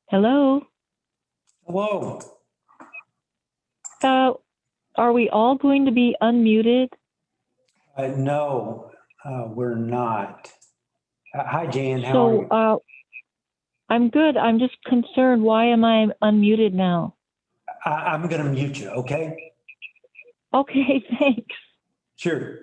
Hello. Hello. Uh, are we all going to be unmuted? No, we're not. Hi, Jan. How are you? So, I'm good. I'm just concerned. Why am I unmuted now? I'm going to mute you, okay? Okay, thanks. Sure.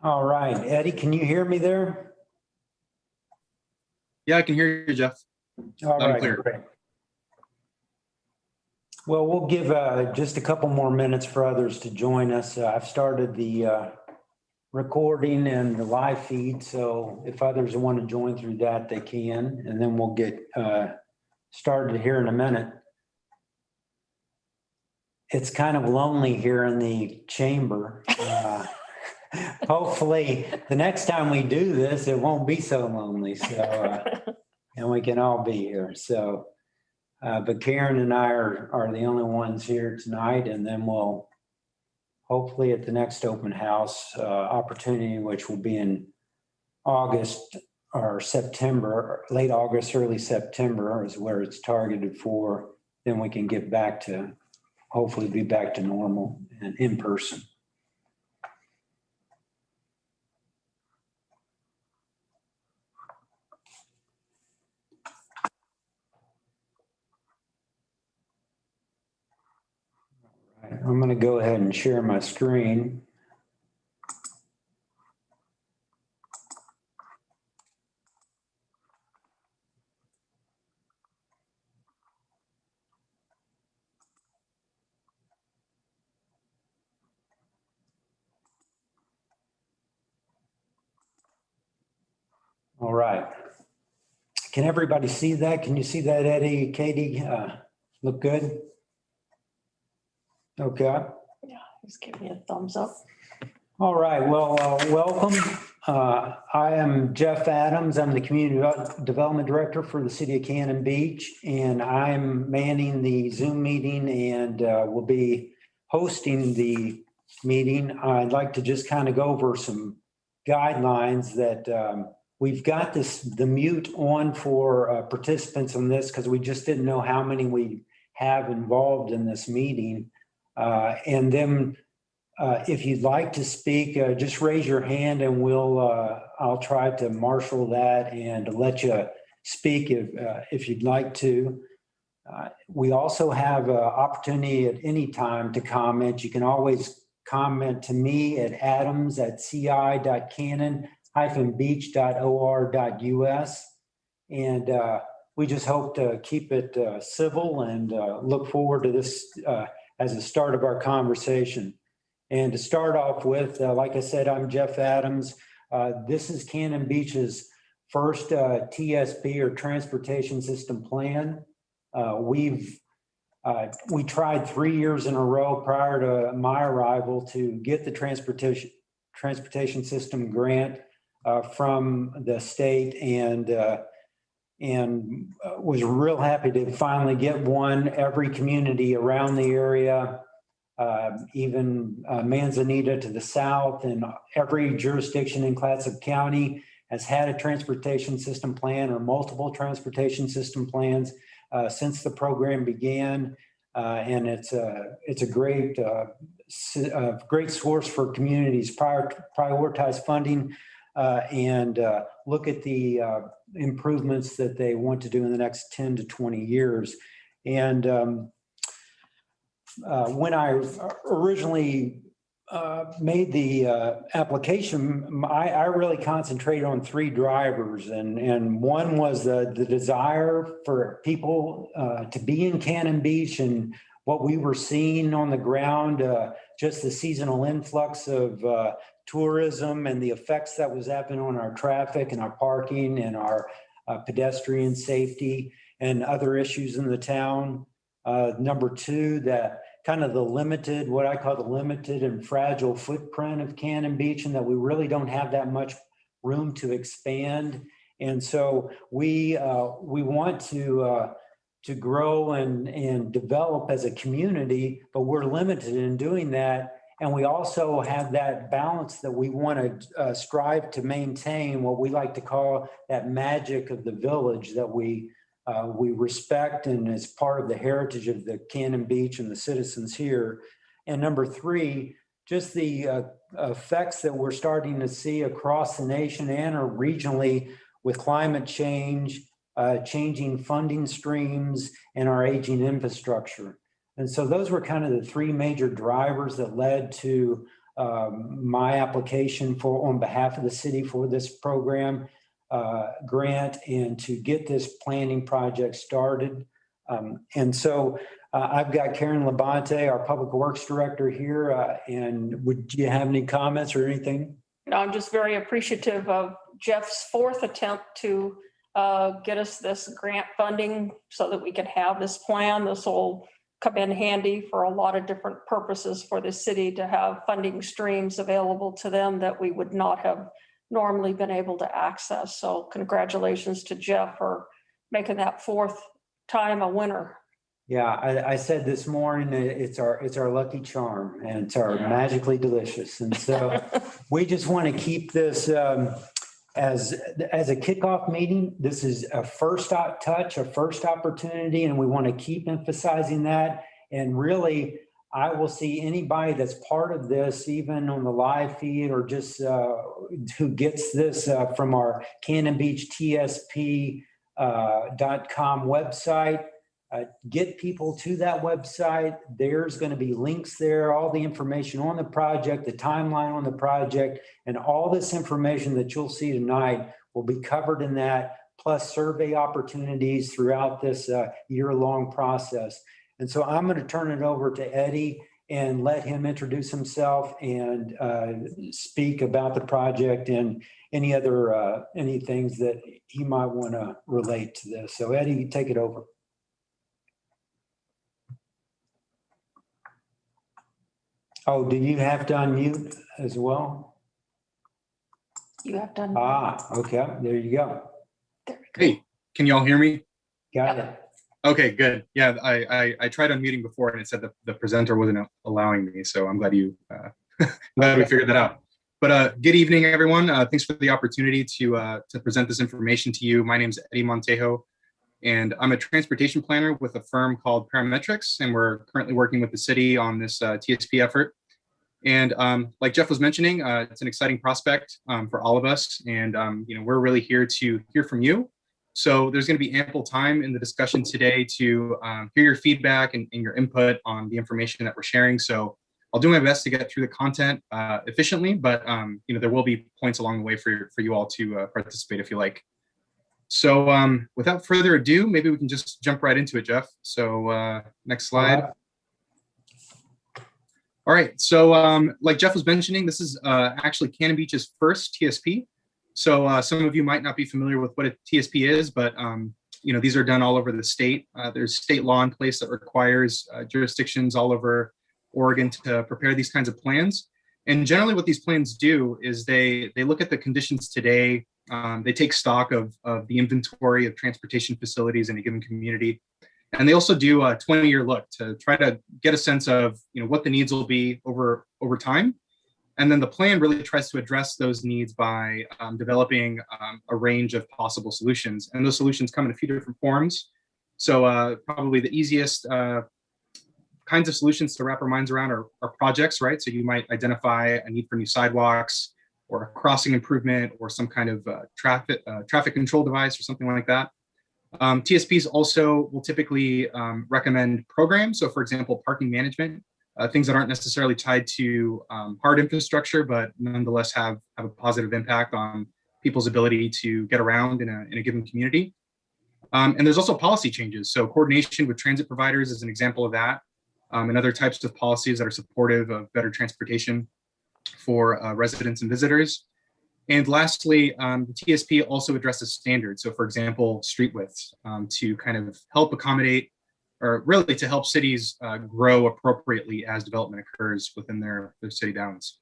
All right. Eddie, can you hear me there? Yeah, I can hear you, Jeff. All Loud and right, clear. great. Well, we'll give just a couple more minutes for others to join us. I've started the recording and the live feed, so if others want to join through that, they can, and then we'll get started here in a minute. It's kind of lonely here in the chamber. Hopefully, the next time we do this, it won't be so lonely. So, and we can all be here. So, but Karen and I are the only ones here tonight, and then we'll hopefully at the next open house opportunity, which will be in August or September, late August, early September is where it's targeted for. Then we can get back to, hopefully be back to normal and in person. I'm going to go ahead and share my screen. All right. Can everybody see that? Can you see that, Eddie, Katie? Look good? Okay. Yeah, just give me a thumbs up. All right. Well, welcome. I am Jeff Adams. I'm the Community Development Director for the City of Cannon Beach, and I'm manning the Zoom meeting and will be hosting the meeting. I'd like to just kind of go over some guidelines that we've got the mute on for participants on this because we just didn't know how many we have involved in this meeting. And then if you'd like to speak, just raise your hand and I'll try to marshal that and let you speak if you'd like to. We also have an opportunity at any time to comment. You can always comment to me at adams@ci.cannon-beach.or.us. And we just hope to keep it civil and look forward to this as the start of our conversation. And to start off with, like I said, I'm Jeff Adams. This is Cannon Beach's first TSP or Transportation System Plan. We tried 3 years in a row prior to my arrival to get the transportation system grant from the state and was real happy to finally get one. Every community around the area, even Manzanita to the south, and every jurisdiction in Clatsop County has had a transportation system plan or multiple transportation system plans since the program began. And it's a great source for communities prioritize funding and look at the improvements that they want to do in the next 10 to 20 years. And when I originally made the application, I really concentrated on three drivers, and one was the desire for people to be in Cannon Beach and what we were seeing on the ground, just the seasonal influx of tourism and the effects that was having on our traffic and our parking and our pedestrian safety and other issues in the town. Number two, that kind of the limited, what I call the limited and fragile footprint of Cannon Beach, and that we really don't have that much room to expand. And so we want to grow and develop as a community, but we're limited in doing that. And we also have that balance that we want to strive to maintain, what we like to call that magic of the village that we respect and is part of the heritage of the Cannon Beach and the citizens here. And number three, just the effects that we're starting to see across the nation and regionally with climate change, changing funding streams, and our aging infrastructure. And so those were kind of the three major drivers that led to my application for on behalf of the city for this program grant and to get this planning project started. And so I've got Karen Labonte, our Public Works Director here. And would you have any comments or anything? No, I'm just very appreciative of Jeff's fourth attempt to get us this grant funding so that we could have this plan. This will come in handy for a lot of different purposes for the city to have funding streams available to them that we would not have normally been able to access. So congratulations to Jeff for making that fourth time a winner. Yeah, I said this morning, it's our lucky charm and it's our magically delicious. And so we just want to keep this as a kickoff meeting. This is a first touch, a first opportunity, and we want to keep emphasizing that. And really, I will see anybody that's part of this, even on the live feed or just who gets this from our Cannon Beach TSP.com website. Get people to that website. There's going to be links there, all the information on the project, the timeline on the project, and all this information that you'll see tonight will be covered in that, plus survey opportunities throughout this year-long process. And so I'm going to turn it over to Eddie and let him introduce himself and speak about the project and any other any things that he might want to relate to this. So Eddie, take it over. Oh, do you have to unmute as well? You have done. Okay. There you go. There we go. Hey, can y'all hear me? Got it. Okay, good. Yeah, I tried unmuting before and it said the presenter wasn't allowing me. So I'm glad glad we figured that out. But good evening, everyone. Thanks for the opportunity to present this information to you. My name is Eddie Montejo, and I'm a transportation planner with a firm called Parametrics, and we're currently working with the city on this TSP effort. And like Jeff was mentioning, it's an exciting prospect for all of us, and we're really here to hear from you. So there's going to be ample time in the discussion today to hear your feedback and your input on the information that we're sharing. So I'll do my best to get through the content efficiently, but there will be points along the way for you all to participate if you like. So without further ado, maybe we can just jump right into it, Jeff. So next slide. All right, so like Jeff was mentioning, this is actually Cannon Beach's first TSP. So some of you might not be familiar with what a TSP is, but these are done all over the state. There's state law in place that requires jurisdictions all over Oregon to prepare these kinds of plans. And generally what these plans do is they look at the conditions today. They take stock of the inventory of transportation facilities in a given community. And they also do a 20-year look to try to get a sense of what the needs will be over time. And then the plan really tries to address those needs by developing a range of possible solutions. And those solutions come in a few different forms. So probably the easiest kinds of solutions to wrap our minds around are projects, right? So you might identify a need for new sidewalks or a crossing improvement or some kind of traffic control device or something like that. TSPs also will typically recommend programs. So for example, parking management, things that aren't necessarily tied to hard infrastructure, but nonetheless have a positive impact on people's ability to get around in a given community. And there's also policy changes. So coordination with transit providers is an example of that, and other types of policies that are supportive of better transportation for residents and visitors. And lastly, the TSP also addresses standards. So for example, street widths to kind of help accommodate or really to help cities grow appropriately as development occurs within their city bounds.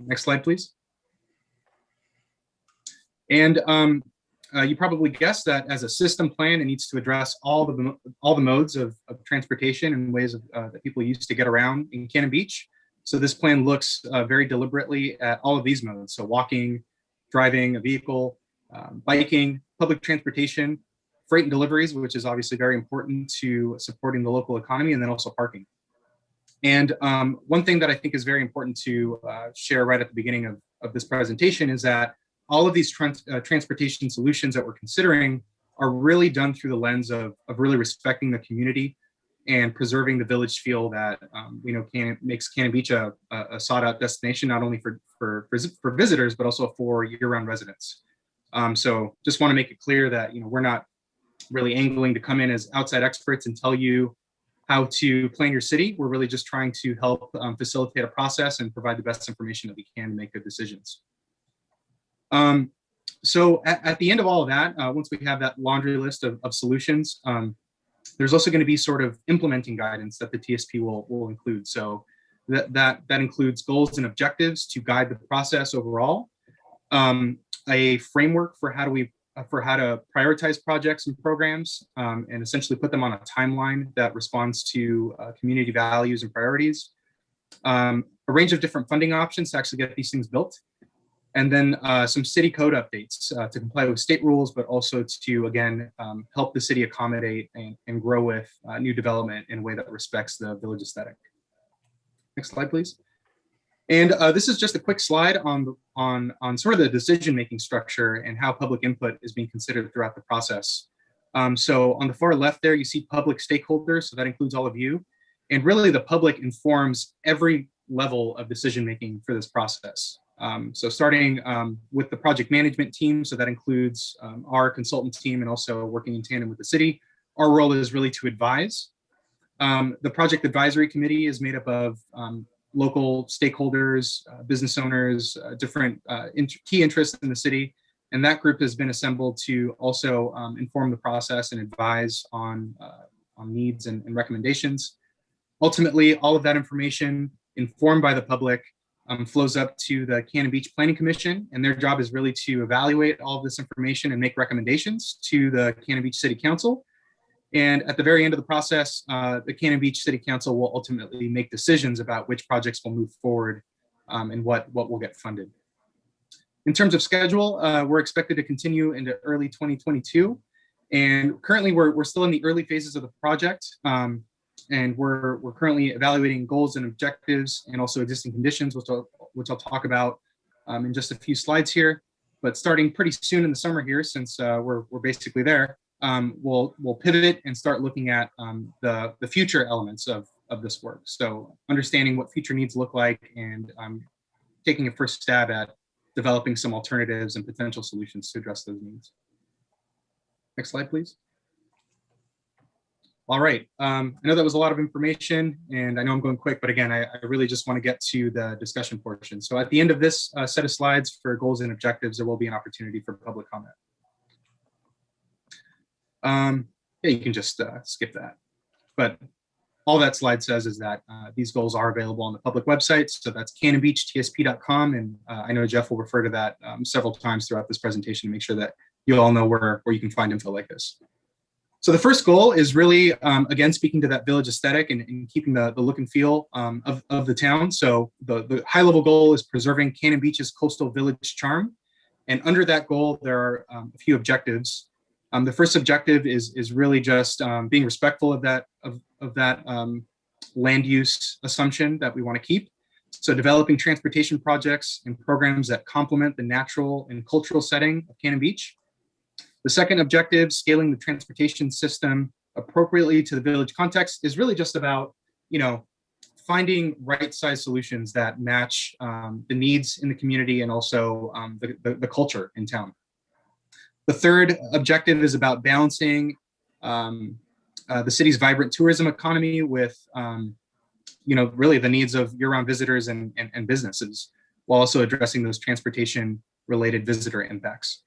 Next slide, please. And you probably guessed that as a system plan, it needs to address all the modes of transportation and ways that people use to get around in Cannon Beach. So this plan looks very deliberately at all of these modes. So walking, driving a vehicle, biking, public transportation, freight and deliveries, which is obviously very important to supporting the local economy, and then also parking. And one thing that I think is very important to share right at the beginning of this presentation is that all of these transportation solutions that we're considering are really done through the lens of really respecting the community and preserving the village feel that we know makes Cannon Beach a sought-out destination, not only for visitors, but also for year-round residents. So just want to make it clear that we're not really angling to come in as outside experts and tell you how to plan your city. We're really just trying to help facilitate a process and provide the best information that we can to make good decisions. So at the end of all of that, once we have that laundry list of solutions, there's also going to be sort of implementing guidance that the TSP will include. So that includes goals and objectives to guide the process overall, a framework for how to prioritize projects and programs, and essentially put them on a timeline that responds to community values and priorities, a range of different funding options to actually get these things built, and then some city code updates to comply with state rules, but also to, again, help the city accommodate and grow with new development in a way that respects the village aesthetic. Next slide, please. And this is just a quick slide on sort of the decision-making structure and how public input is being considered throughout the process. So on the far left there, you see public stakeholders, so that includes all of you. And really the public informs every level of decision-making for this process. So starting with the project management team, so that includes our consultant team and also working in tandem with the city. Our role is really to advise. The project advisory committee is made up of local stakeholders, business owners, different key interests in the city. And that group has been assembled to also inform the process and advise on needs and recommendations. Ultimately, all of that information informed by the public flows up to the Cannon Beach Planning Commission, and their job is really to evaluate all of this information and make recommendations to the Cannon Beach City Council. And at the very end of the process, the Cannon Beach City Council will ultimately make decisions about which projects will move forward and what will get funded. In terms of schedule, we're expected to continue into early 2022. And currently we're still in the early phases of the project. And we're currently evaluating goals and objectives and also existing conditions, which I'll talk about in just a few slides here. But starting pretty soon in the summer here, since we're basically there, we'll pivot and start looking at the future elements of this work. So understanding what future needs look like and taking a first stab at developing some alternatives and potential solutions to address those needs. Next slide, please. All right, I know that was a lot of information and I know I'm going quick, but again, I really just want to get to the discussion portion. So at the end of this set of slides for goals and objectives, there will be an opportunity for public comment. Yeah, you can just skip that. But all that slide says is that these goals are available on the public website. So that's cannonbeachtsp.com. And I know Jeff will refer to that several times throughout this presentation to make sure that you all know where you can find info like this. So the first goal is really, again, speaking to that village aesthetic and keeping the look and feel of the town. So the high level goal is preserving Cannon Beach's coastal village charm. And under that goal, there are a few objectives. The first objective is really just being respectful of that land use assumption that we want to keep. So developing transportation projects and programs that complement the natural and cultural setting of Cannon Beach. The second objective, scaling the transportation system appropriately to the village context, is really just about, finding right-sized solutions that match the needs in the community and also the culture in town. The third objective is about balancing the city's vibrant tourism economy with, really the needs of year-round visitors and businesses, while also addressing those transportation-related visitor impacts.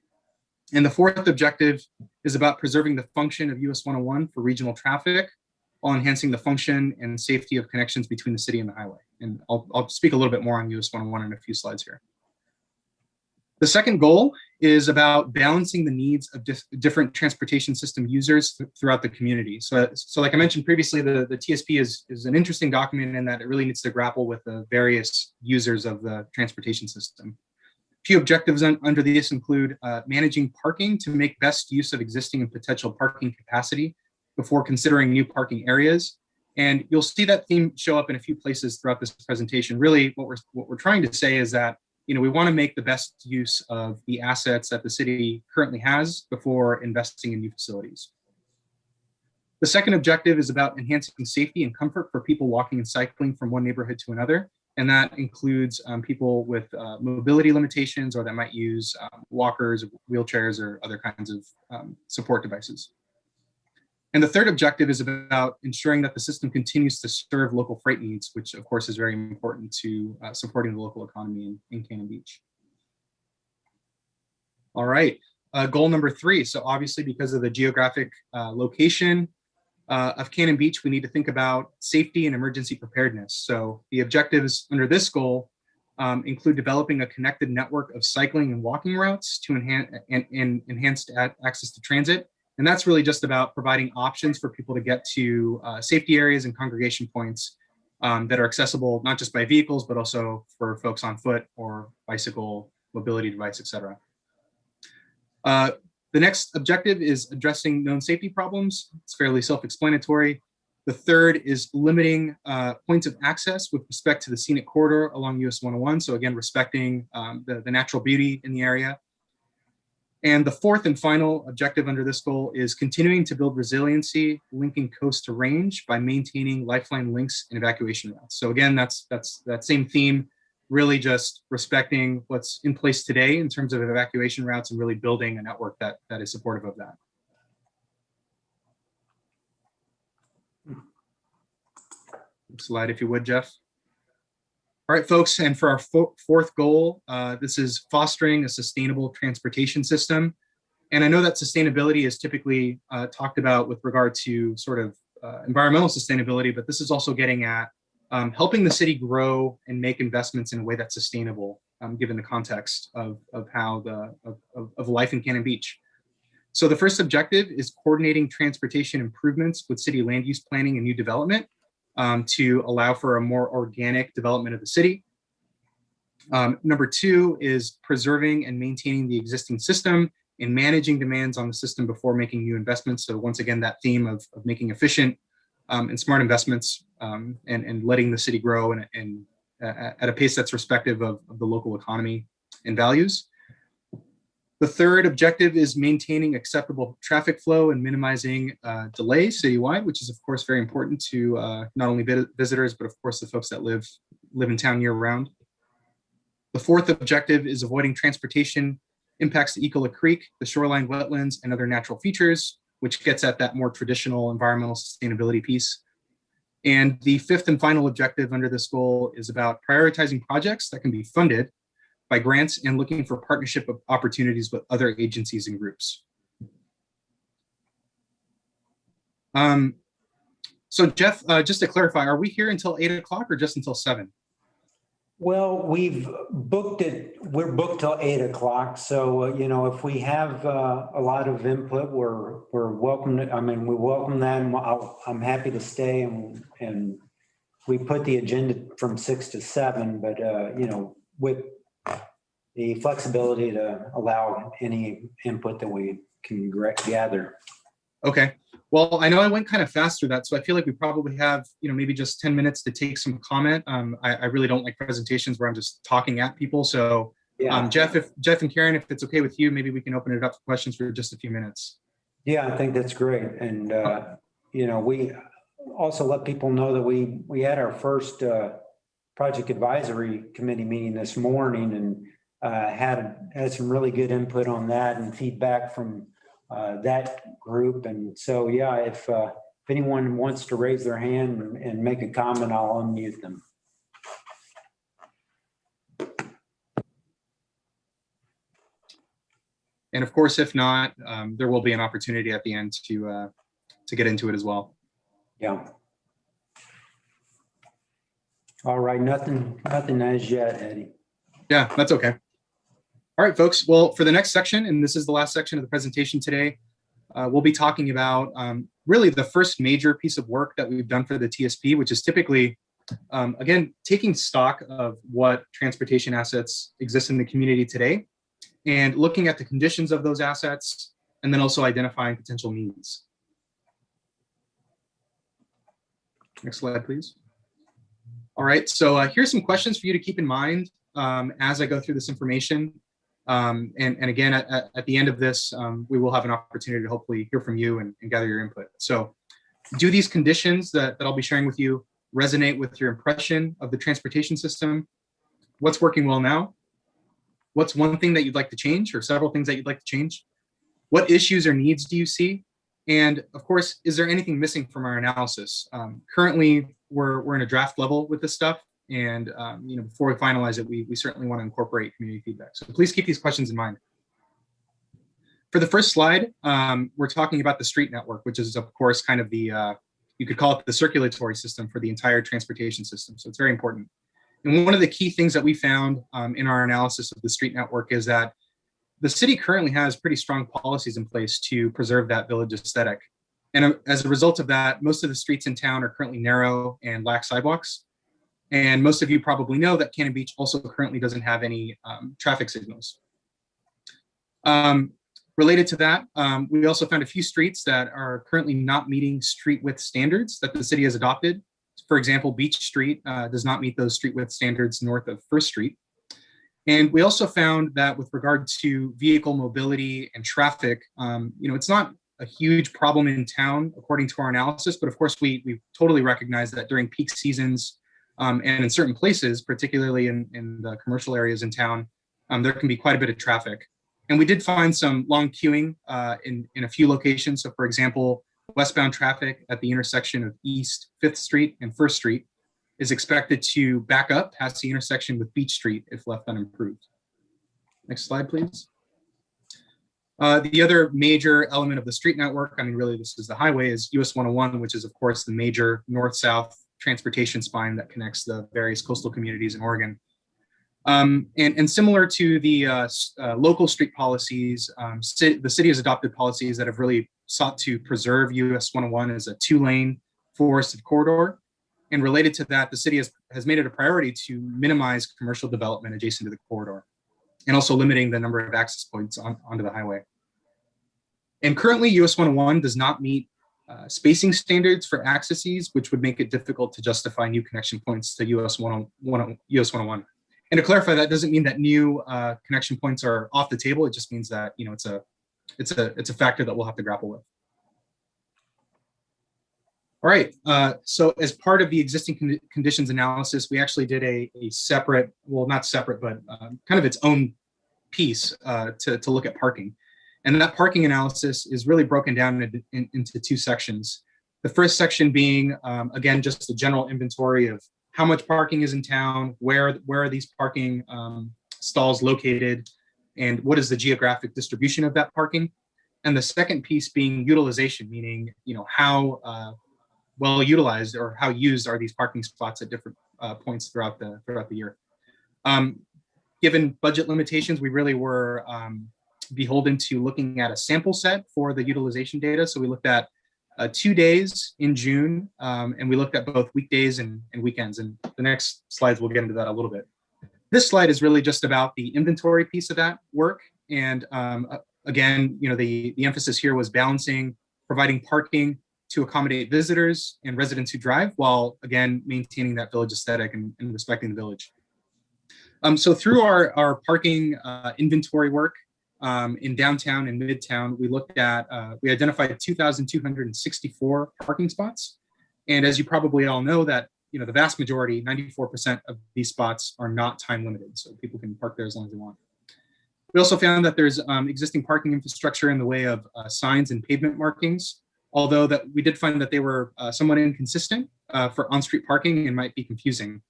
And the fourth objective is about preserving the function of US 101 for regional traffic while enhancing the function and safety of connections between the city and the highway. And I'll speak a little bit more on US 101 in a few slides here. The second goal is about balancing the needs of different transportation system users throughout the community. So like I mentioned previously, the TSP is an interesting document in that it really needs to grapple with the various users of the transportation system. A few objectives under this include managing parking to make best use of existing and potential parking capacity before considering new parking areas. And you'll see that theme show up in a few places throughout this presentation. Really, what we're trying to say is that we want to make the best use of the assets that the city currently has before investing in new facilities. The second objective is about enhancing safety and comfort for people walking and cycling from one neighborhood to another. And that includes people with mobility limitations, or that might use walkers, wheelchairs, or other kinds of support devices. And the third objective is about ensuring that the system continues to serve local freight needs, which of course is very important to supporting the local economy in Cannon Beach. All right, goal number 3. So obviously, because of the geographic location of Cannon Beach, we need to think about safety and emergency preparedness. So the objectives under this goal include developing a connected network of cycling and walking routes to enhance access to transit. And that's really just about providing options for people to get to safety areas and congregation points that are accessible not just by vehicles, but also for folks on foot or bicycle, mobility device, et cetera. The next objective is addressing known safety problems. It's fairly self-explanatory. The third is limiting points of access with respect to the scenic corridor along US 101. So again, respecting the natural beauty in the area. And the fourth and final objective under this goal is continuing to build resiliency, linking coast to range by maintaining lifeline links and evacuation routes. So again, that's that same theme, really just respecting what's in place today in terms of evacuation routes and really building a network that is supportive of that. Slide if you would, Jeff. All right, folks, and for our fourth goal, this is fostering a sustainable transportation system. And I know that sustainability is typically talked about with regard to sort of environmental sustainability, but this is also getting at helping the city grow and make investments in a way that's sustainable, given the context of how of life in Cannon Beach. So the first objective is coordinating transportation improvements with city land use planning and new development to allow for a more organic development of the city. Number 2 is preserving and maintaining the existing system and managing demands on the system before making new investments. So once again, that theme of making efficient and smart investments and letting the city grow and at a pace that's respective of the local economy and values. The third objective is maintaining acceptable traffic flow and minimizing delays citywide, which is of course very important to not only visitors, but of course the folks that live in town year round. The fourth objective is avoiding transportation impacts to Ecola Creek, the shoreline wetlands, and other natural features, which gets at that more traditional environmental sustainability piece. And the fifth and final objective under this goal is about prioritizing projects that can be funded by grants and looking for partnership opportunities with other agencies and groups. So Jeff, just to clarify, are we here until 8 o'clock or just until 7? Well, we've booked it. We're booked till 8 o'clock. So, if we have a lot of input, we're welcome. We welcome that. And I'm happy to stay. And we put the agenda from 6 to 7, but, with the flexibility to allow any input that we can gather. Okay. Well, I know I went kind of fast through that, so I feel like we probably have, maybe just 10 minutes to take some comment. I really don't like presentations where I'm just talking at people. So, yeah. Jeff and Karen, if it's okay with you, maybe we can open it up for questions for just a few minutes. Yeah, I think that's great. And, we also let people know that we had our first project advisory committee meeting this morning and had some really good input on that and feedback from that group. And so, yeah, if anyone wants to raise their hand and make a comment, I'll unmute them. And of course, if not, there will be an opportunity at the end to get into it as well. Yeah. All right, nothing as yet, Eddie. Yeah, that's okay. All right, folks. Well, for the next section, and this is the last section of the presentation today, we'll be talking about really the first major piece of work that we've done for the TSP, which is typically, again, taking stock of what transportation assets exist in the community today and looking at the conditions of those assets, and then also identifying potential needs. Next slide, please. All right, so here's some questions for you to keep in mind as I go through this information. And again, at the end of this, we will have an opportunity to hopefully hear from you and gather your input. So do these conditions that I'll be sharing with you resonate with your impression of the transportation system? What's working well now? What's one thing that you'd like to change, or several things that you'd like to change? What issues or needs do you see? And of course, is there anything missing from our analysis? Currently, we're in a draft level with this stuff. And before we finalize it, we certainly want to incorporate community feedback. So please keep these questions in mind. For the first slide, we're talking about the street network, which is, of course, kind of the, you could call it the circulatory system for the entire transportation system. So it's very important. And one of the key things that we found in our analysis of the street network is that the city currently has pretty strong policies in place to preserve that village aesthetic. And as a result of that, most of the streets in town are currently narrow and lack sidewalks. And most of you probably know that Cannon Beach also currently doesn't have any traffic signals. Related to that, we also found a few streets that are currently not meeting street width standards that the city has adopted. For example, Beach Street does not meet those street width standards north of First Street. And we also found that with regard to vehicle mobility and traffic, it's not a huge problem in town, according to our analysis. But of course, we totally recognize that during peak seasons and in certain places, particularly in the commercial areas in town, there can be quite a bit of traffic. And we did find some long queuing in a few locations. So for example, westbound traffic at the intersection of East 5th Street and 1st Street is expected to back up past the intersection with Beach Street if left unimproved. Next slide, please. The other major element of the street network, really this is the highway, is US 101, which is of course the major north-south transportation spine that connects the various coastal communities in Oregon. And similar to the local street policies, the city has adopted policies that have really sought to preserve US 101 as a 2-lane forested corridor. And related to that, the city has made it a priority to minimize commercial development adjacent to the corridor, and also limiting the number of access points onto the highway. And currently, US 101 does not meet spacing standards for accesses, which would make it difficult to justify new connection points to US 101. And to clarify, that doesn't mean that new connection points are off the table. It just means that it's a factor that we'll have to grapple with. All right. So as part of the existing conditions analysis, we actually did a separate, well, not separate, but kind of its own piece to look at parking. And that parking analysis is really broken down into two sections. The first section being, again, just the general inventory of how much parking is in town, where are these parking stalls located, and what is the geographic distribution of that parking. And the second piece being utilization, meaning, how well utilized or how used are these parking spots at different points throughout the year. Given budget limitations, we really were beholden to looking at a sample set for the utilization data. So we looked at 2 days in June, and we looked at both weekdays and weekends. And the next slides, we'll get into that a little bit. This slide is really just about the inventory piece of that work. And again, the emphasis here was balancing, providing parking to accommodate visitors and residents who drive, while again, maintaining that village aesthetic and respecting the village. So through our parking inventory work in downtown and midtown, we identified 2,264 parking spots. And as you probably all know, that the vast majority, 94% of these spots are not time limited, so people can park there as long as they want. We also found that there's existing parking infrastructure in the way of signs and pavement markings, although that we did find that they were somewhat inconsistent for on-street parking and might be confusing.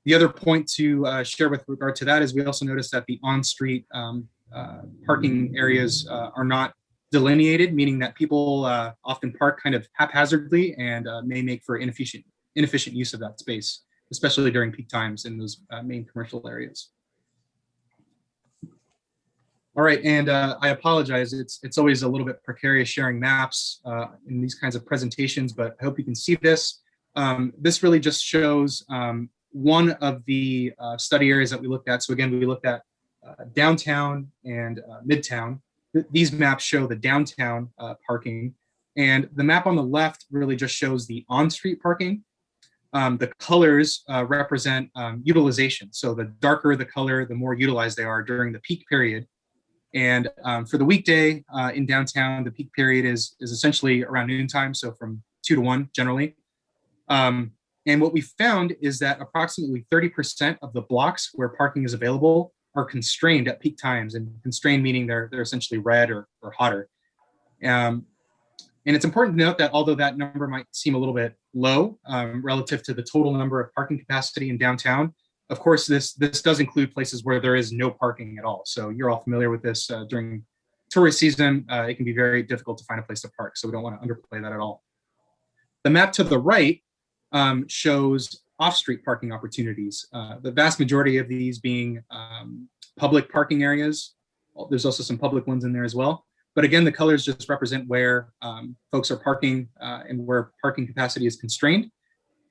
The other point to share with regard to that is we also noticed that the on-street parking areas are not delineated, meaning that people often park kind of haphazardly and may make for inefficient use of that space, especially during peak times in those main commercial areas. All right, and I apologize. It's always a little bit precarious sharing maps in these kinds of presentations, but I hope you can see this. This really just shows one of the study areas that we looked at. So again, we looked at downtown and Midtown. These maps show the downtown parking, and the map on the left really just shows the on-street parking. The colors represent utilization. So the darker the color, the more utilized they are during the peak period. And for the weekday in downtown, the peak period is essentially around noontime, so from 2 to 1 generally. And what we found is that approximately 30% of the blocks where parking is available are constrained at peak times, and constrained meaning they're essentially red or hotter. And it's important to note that although that number might seem a little bit low relative to the total number of parking capacity in downtown, of course, this does include places where there is no parking at all. So you're all familiar with this during tourist season. It can be very difficult to find a place to park. So we don't want to underplay that at all. The map to the right shows off-street parking opportunities. The vast majority of these being public parking areas. There's also some public ones in there as well. But again, the colors just represent where folks are parking and where parking capacity is constrained.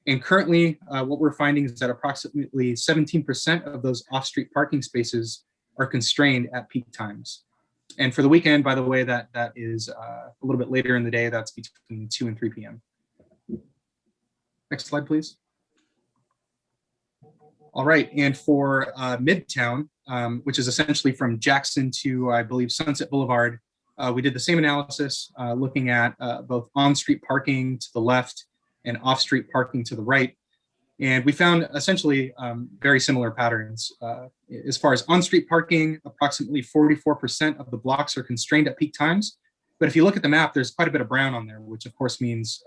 And currently, what we're finding is that approximately 17% of those off-street parking spaces are constrained at peak times. And for the weekend, by the way, that is a little bit later in the day. That's between 2 and 3 p.m. Next slide, please. All right, and for Midtown, which is essentially from Jackson to, I believe, Sunset Boulevard, we did the same analysis looking at both on-street parking to the left and off-street parking to the right. And we found essentially very similar patterns. As far as on-street parking, approximately 44% of the blocks are constrained at peak times. But if you look at the map, there's quite a bit of brown on there, which of course means,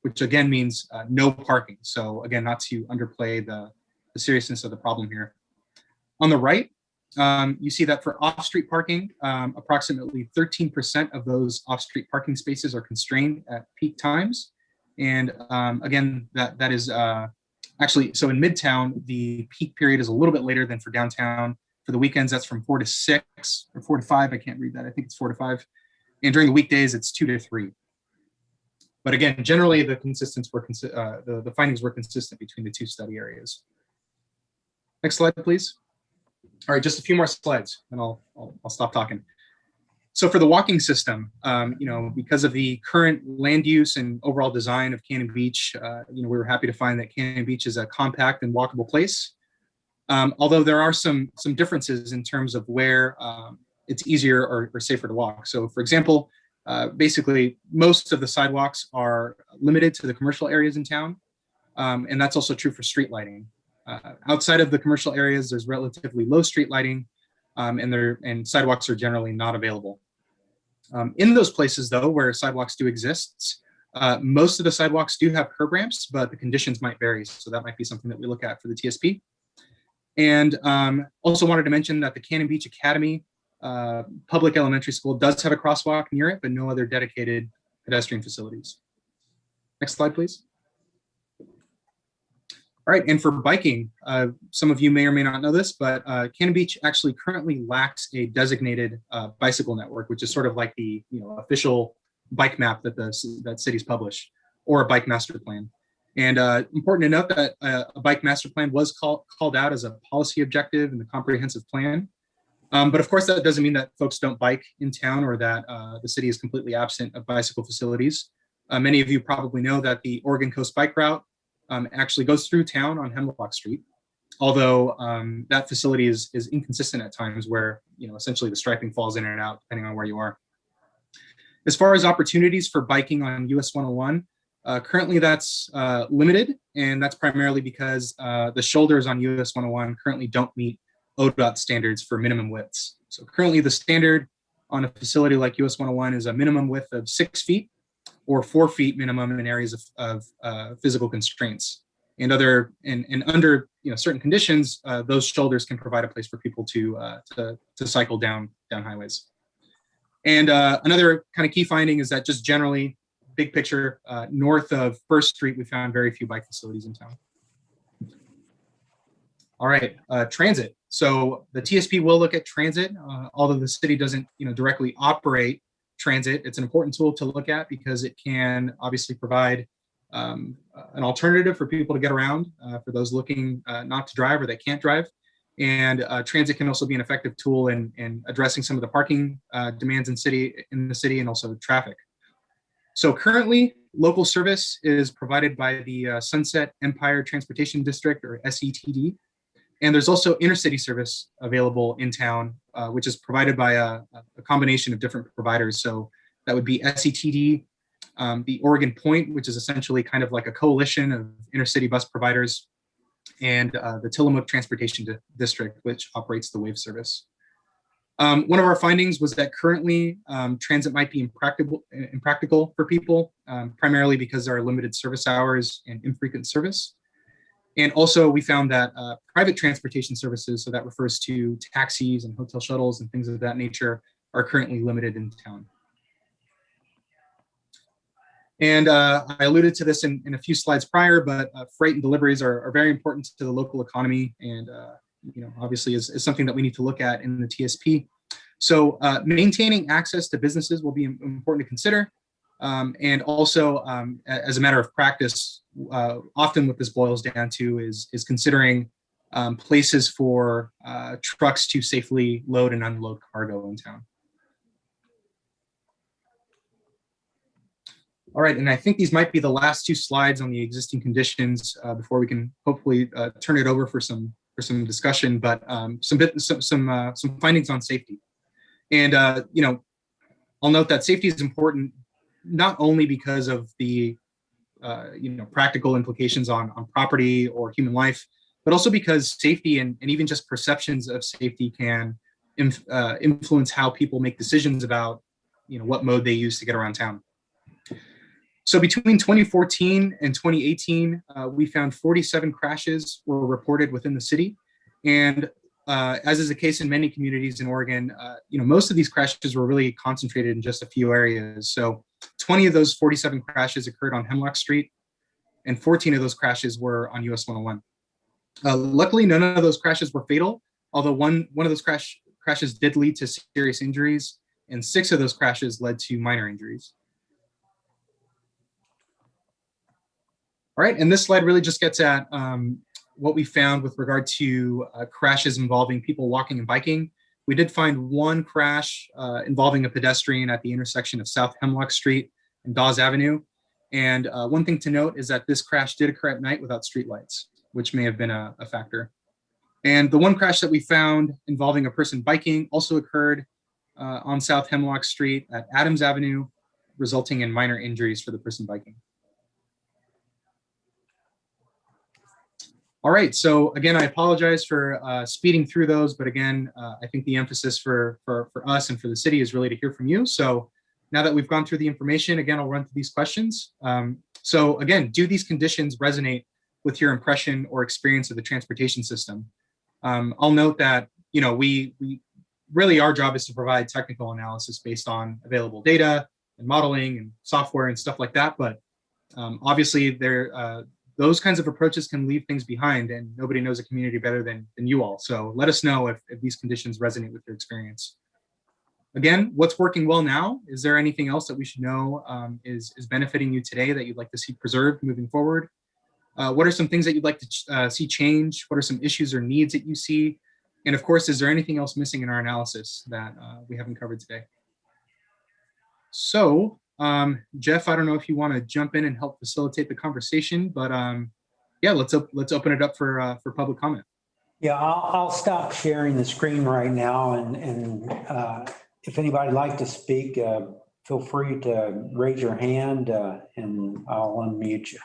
which again means no parking. So again, not to underplay the seriousness of the problem here. On the right, you see that for off-street parking, approximately 13% of those off-street parking spaces are constrained at peak times. And again, that is actually, so in Midtown, the peak period is a little bit later than for downtown. For the weekends, that's from 4 to 6 or 4 to 5. I can't read that. I think it's 4 to 5. And during the weekdays, it's 2 to 3. But again, generally, the findings were consistent between the two study areas. Next slide, please. All right, just a few more slides, and I'll stop talking. So for the walking system, because of the current land use and overall design of Cannon Beach, we were happy to find that Cannon Beach is a compact and walkable place. Although there are some differences in terms of where it's easier or safer to walk. So for example, basically most of the sidewalks are limited to the commercial areas in town. And that's also true for street lighting. Outside of the commercial areas, there's relatively low street lighting, and sidewalks are generally not available. In those places, though, where sidewalks do exist, most of the sidewalks do have curb ramps, but the conditions might vary. So that might be something that we look at for the TSP. And also wanted to mention that the Cannon Beach Academy public elementary school does have a crosswalk near it, but no other dedicated pedestrian facilities. Next slide, please. All right, and for biking, some of you may or may not know this, but Cannon Beach actually currently lacks a designated bicycle network, which is sort of like the official bike map that cities publish, or a bike master plan. And important to note that a bike master plan was called out as a policy objective in the comprehensive plan. But of course, that doesn't mean that folks don't bike in town or that the city is completely absent of bicycle facilities. Many of you probably know that the Oregon Coast Bike Route actually goes through town on Hemlock Street, although that facility is inconsistent at times where, essentially the striping falls in and out depending on where you are. As far as opportunities for biking on US 101, currently that's limited, and that's primarily because the shoulders on US 101 currently don't meet ODOT standards for minimum widths. So currently the standard on a facility like US 101 is a minimum width of 6 feet or 4 feet minimum in areas of physical constraints. And under certain conditions, those shoulders can provide a place for people to cycle down highways. And another kind of key finding is that just generally, big picture, north of First Street, we found very few bike facilities in town. All right, transit. So the TSP will look at transit, although the city doesn't, directly operate transit. It's an important tool to look at because it can obviously provide an alternative for people to get around, for those looking not to drive or that can't drive. And transit can also be an effective tool in addressing some of the parking demands in the city and also traffic. So currently, local service is provided by the Sunset Empire Transportation District, or SETD. And there's also intercity service available in town, which is provided by a combination of different providers. So that would be SETD, the Oregon Point, which is essentially kind of like a coalition of intercity bus providers, and the Tillamook Transportation District, which operates the WAVE service. One of our findings was that currently transit might be impractical for people, primarily because there are limited service hours and infrequent service. And also we found that private transportation services, so that refers to taxis and hotel shuttles and things of that nature, are currently limited in town. And I alluded to this in a few slides prior, but freight and deliveries are very important to the local economy, and obviously is something that we need to look at in the TSP. So maintaining access to businesses will be important to consider. And also, as a matter of practice, often what this boils down to is considering places for trucks to safely load and unload cargo in town. All right, and I think these might be the last two slides on the existing conditions before we can hopefully turn it over for some discussion. But some findings on safety, and I'll note that safety is important not only because of the practical implications on property or human life, but also because safety and even just perceptions of safety can influence how people make decisions about what mode they use to get around town. So between 2014 and 2018, we found 47 crashes were reported within the city. And as is the case in many communities in Oregon, most of these crashes were really concentrated in just a few areas. So 20 of those 47 crashes occurred on Hemlock Street, and 14 of those crashes were on US 101. Luckily, none of those crashes were fatal, although one of those crashes did lead to serious injuries, and 6 of those crashes led to minor injuries. All right, and this slide really just gets at what we found with regard to crashes involving people walking and biking. We did find one crash involving a pedestrian at the intersection of South Hemlock Street and Dawes Avenue. And one thing to note is that this crash did occur at night without streetlights, which may have been a factor. And the one crash that we found involving a person biking also occurred on South Hemlock Street at Adams Avenue, resulting in minor injuries for the person biking. All right, so again, I apologize for speeding through those, but again, I think the emphasis for us and for the city is really to hear from you. So now that we've gone through the information, again, I'll run through these questions. So again, do these conditions resonate with your impression or experience of the transportation system? I'll note that, we really, our job is to provide technical analysis based on available data and modeling and software and stuff like that. But obviously those kinds of approaches can leave things behind, and nobody knows a community better than you all. So let us know if these conditions resonate with your experience. Again, what's working well now? Is there anything else that we should know is benefiting you today that you'd like to see preserved moving forward? What are some things that you'd like to see change? What are some issues or needs that you see? And of course, is there anything else missing in our analysis that we haven't covered today? So, Jeff, I don't know if you want to jump in and help facilitate the conversation, but yeah, let's open it up for public comment. Yeah, I'll stop sharing the screen right now, and if anybody'd like to speak, feel free to raise your hand and I'll unmute you.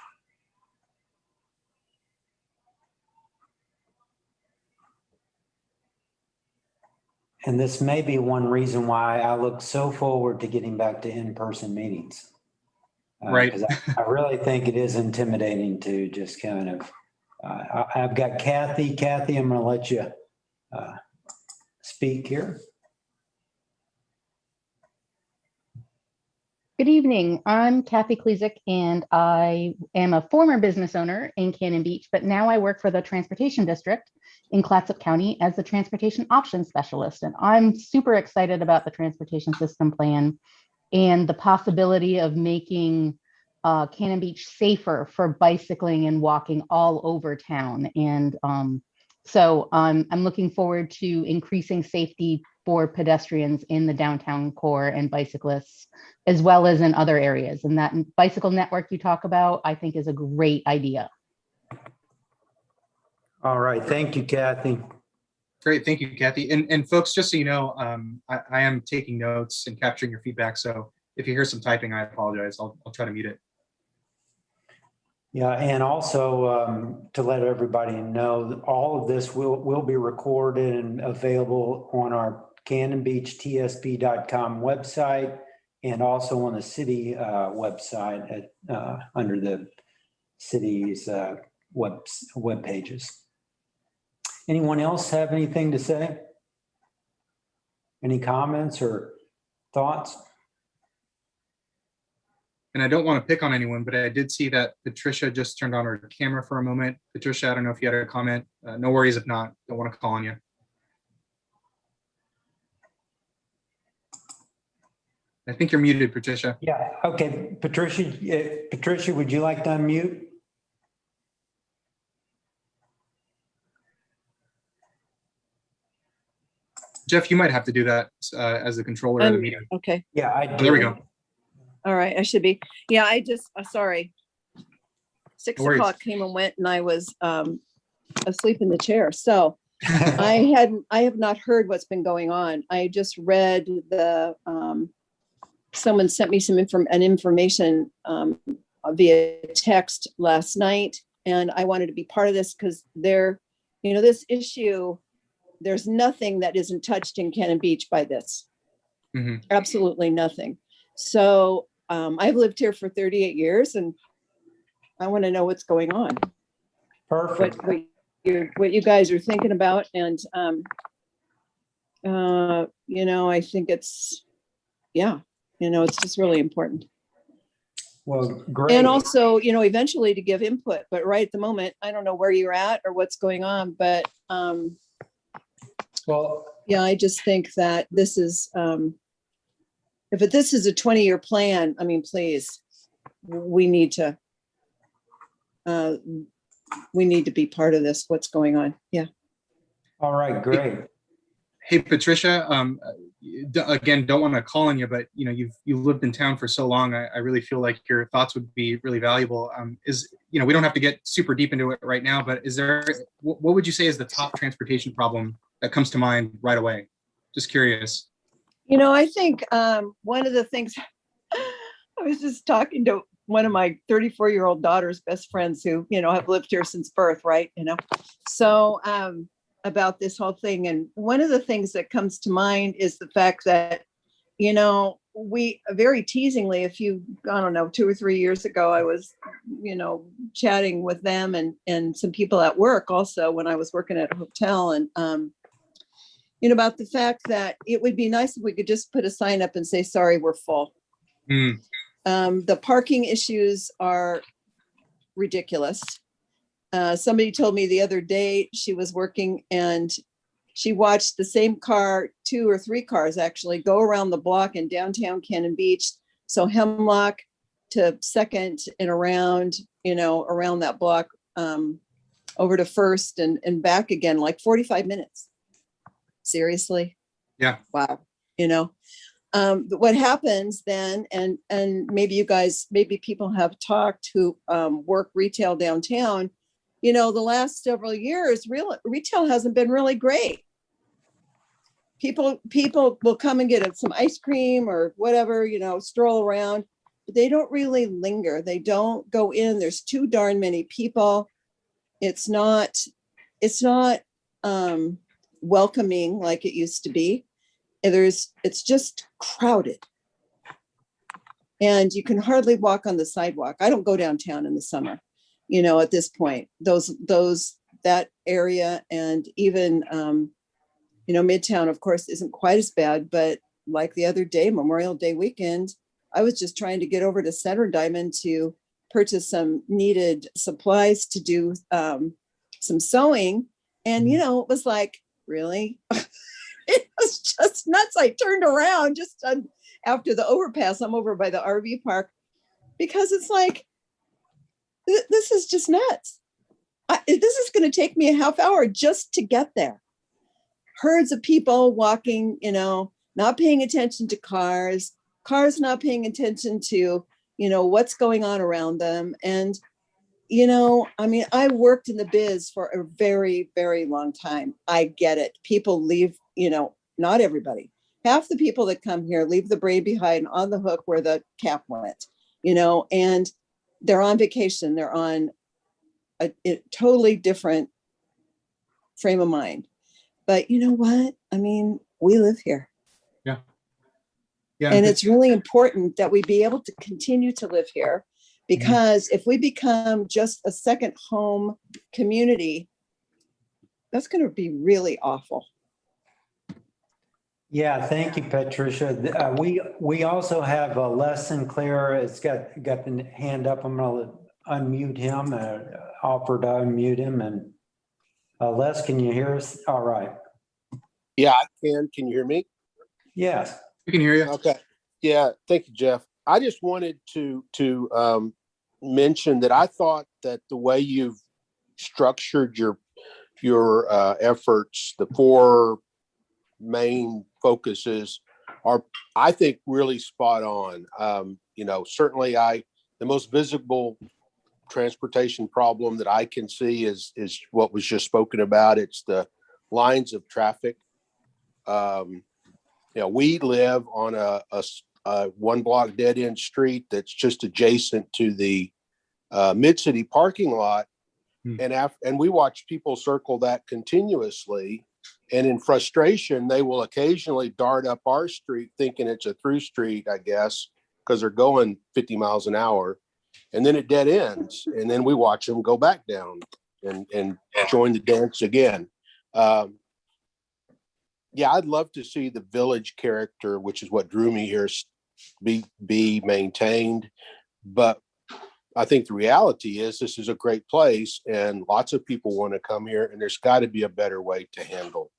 And this may be one reason why I look so forward to getting back to in-person meetings. Right. Because I really think it is intimidating to just kind of, I've got Kathy. Kathy, I'm going to let you speak here. Good evening. I'm Kathy Klezik, and I am a former business owner in Cannon Beach, but now I work for the Transportation District in Clatsop County as the Transportation Options Specialist. And I'm super excited about the transportation system plan and the possibility of making Cannon Beach safer for bicycling and walking all over town. And so I'm looking forward to increasing safety for pedestrians in the downtown core and bicyclists, as well as in other areas. And that bicycle network you talk about, I think, is a great idea. All right. Thank you, Kathy. Great, thank you, Kathy. And folks, just so you know, I am taking notes and capturing your feedback. So if you hear some typing, I apologize. I'll try to mute it. Yeah, and also to let everybody know, that all of this will be recorded and available on our cannonbeachtsp.com website and also on the city website at under the city's web pages. Anyone else have anything to say? Any comments or thoughts? And I don't want to pick on anyone, but I did see that Patricia just turned on her camera for a moment. Patricia, I don't know if you had a comment. No worries if not. Don't want to call on you. I think you're muted, Patricia. Yeah, okay. Patricia, would you like to unmute? Jeff, you might have to do that as the controller of the meeting. Okay. Yeah, I do. There we go. All right. I should be. Yeah, I just, sorry. 6 No worries. o'clock came and went and I was asleep in the chair. So I have not heard what's been going on. I just read someone sent me some information via text last night. And I wanted to be part of this because this issue, there's nothing that isn't touched in Cannon Beach by this. Mm-hmm. Absolutely nothing. So I've lived here for 38 years and I want to know what's going on. Perfect. What you guys are thinking about. And, I think it's just really important. Well, great. And also, eventually to give input, but right at the moment, I don't know where you're at or what's going on, but well, yeah, I just think that this is, if this is a 20-year plan, I mean, please, we need to be part of this, what's going on. Yeah. all right, great. Hey, Patricia, again, don't want to call on you, but you've lived in town for so long. I really feel like your thoughts would be really valuable. We don't have to get super deep into it right now, but what would you say is the top transportation problem that comes to mind right away? Just curious. I think one of the things, I was just talking to one of my 34-year-old daughter's best friends who, have lived here since birth, right? So about this whole thing. And one of the things that comes to mind is the fact that, we very teasingly, I don't know, 2 or 3 years ago, I was, chatting with them and some people at work also when I was working at a hotel and, about the fact that it would be nice if we could just put a sign up and say, sorry, we're full. Mm. The parking issues are ridiculous. Somebody told me the other day she was working and she watched the same car, 2 or 3 cars actually, go around the block in downtown Cannon Beach. So Hemlock to 2nd and around, around that block over to 1st and back again, like 45 minutes. Seriously? Yeah. Wow. What happens then, and maybe people have talked who work retail downtown, the last several years, retail hasn't been really great. People will come and get some ice cream or whatever, stroll around, but they don't really linger. They don't go in. There's too darn many people. It's not welcoming like it used to be. It's just crowded. And you can hardly walk on the sidewalk. I don't go downtown in the summer, at this point, that area and even, MIDTOWN, of course, isn't quite as bad, but like the other day, Memorial Day weekend, I was just trying to get over to Center Diamond to purchase some needed supplies to do some sewing. And, you know, it was like, really? It was just nuts. I turned around just after the overpass. I'm over by the RV park because it's like, this is just nuts. This is going to take me a half hour just to get there. Herds of people walking, you know, not paying attention to cars not paying attention to, you know, what's going on around them. And, you know, I mean, I worked in the biz for a very, very long time. I get it. People leave, you know, not everybody. Half the people that come here leave the braid behind on the hook where the cap went, you know, and they're on vacation. They're on a totally different frame of mind. But you know what? I mean, we live here. Yeah. Yeah. And it's really important that we be able to continue to live here, because if we become just a second home community, that's going to be really awful. Yeah, thank you, Patricia. We also have Les Sinclair. It's got the hand up. I'm going to unmute him, offer to unmute him. And Les, can you hear us? All right. Yeah, I can. Can you hear me? Yes. We can hear you. Okay. Yeah. Thank you, Jeff. I just wanted to mention that I thought that the way you've structured your efforts, the 4 main focuses are, I think, really spot on. You know, certainly the most visible transportation problem that I can see is what was just spoken about. It's the lines of traffic. You know, we live on a 1 block dead end street that's just adjacent to the Mid-City parking lot. And we watch people circle that continuously. And in frustration, they will occasionally dart up our street thinking it's a through street, I guess, because they're going 50 miles an hour. And then it dead ends. And then we watch them go back down and join the dance again. Yeah, I'd love to see the village character, which is what drew me here, be maintained. But I think the reality is this is a great place and lots of people want to come here, and there's got to be a better way to handle,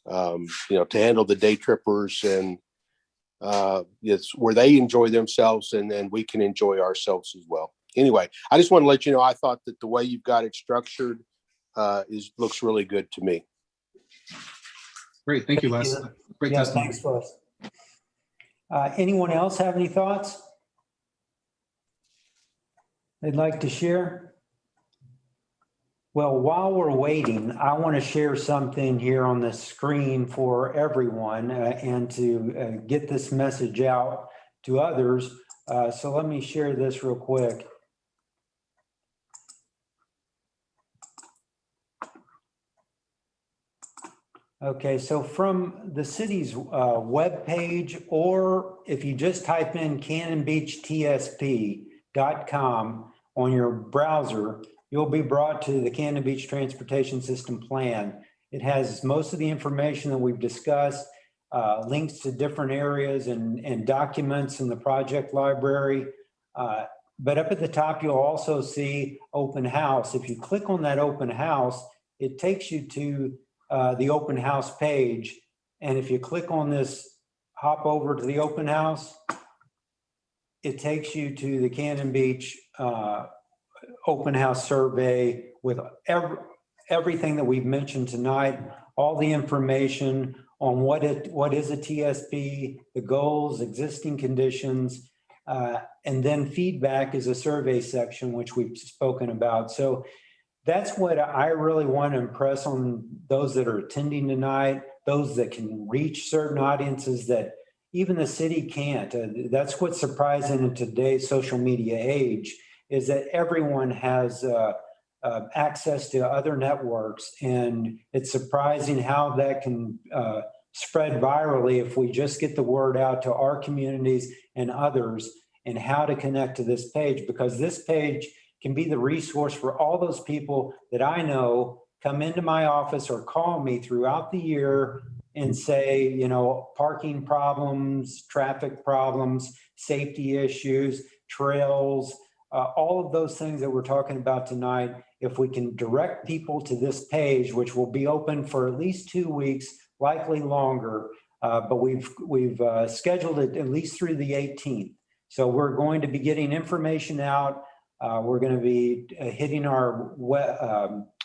you know, to handle the day trippers, and it's where they enjoy themselves and then we can enjoy ourselves as well. Anyway, I just want to let you know, I thought that the way you've got it structured looks really good to me. Great. Thank you, Les. Great testimony. Thanks, Les. Anyone else have any thoughts they'd like to share? Well, while we're waiting, I want to share something here on the screen for everyone and to get this message out to others. So let me share this real quick. Okay, so from the city's webpage, or if you just type in cannonbeachtsp.com on your browser, you'll be brought to the Cannon Beach Transportation System Plan. It has most of the information that we've discussed, links to different areas and documents in the project library. But up at the top, you'll also see open house. If you click on that open house, it takes you to the open house page. And if you click on this, hop over to the open house, it takes you to the Cannon Beach open house survey with everything that we've mentioned tonight, all the information on what is a TSP, the goals, existing conditions, and then feedback is a survey section, which we've spoken about. So that's what I really want to impress on those that are attending tonight, those that can reach certain audiences that even the city can't. That's what's surprising in today's social media age, is that everyone has access to other networks. And it's surprising how that can spread virally if we just get the word out to our communities and others and how to connect to this page, because this page can be the resource for all those people that I know come into my office or call me throughout the year and say, you know, parking problems, traffic problems, safety issues, trails, all of those things that we're talking about tonight. If we can direct people to this page, which will be open for at least 2 weeks, likely longer, but we've scheduled it at least through the 18th. So we're going to be getting information out. We're going to be hitting our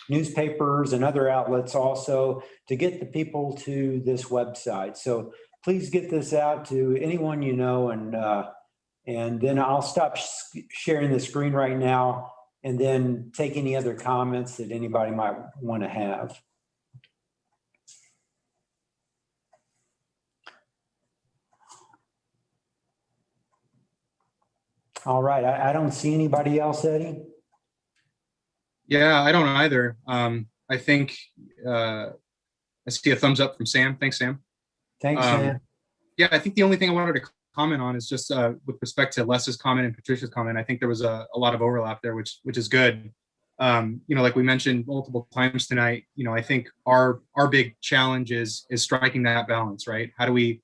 newspapers and other outlets also to get the people to this website. So please get this out to anyone you know, and then I'll stop sharing the screen right now and then take any other comments that anybody might want to have. All right, I don't see anybody else, Eddie. Yeah, I don't either. I think I see a thumbs up from Sam. Thanks, Sam. Thanks, Sam. Yeah, I think the only thing I wanted to comment on is just with respect to Les's comment and Patricia's comment. I think there was a lot of overlap there, which is good. You know, like we mentioned multiple times tonight, you know, I think our big challenge is striking that balance, right? How do we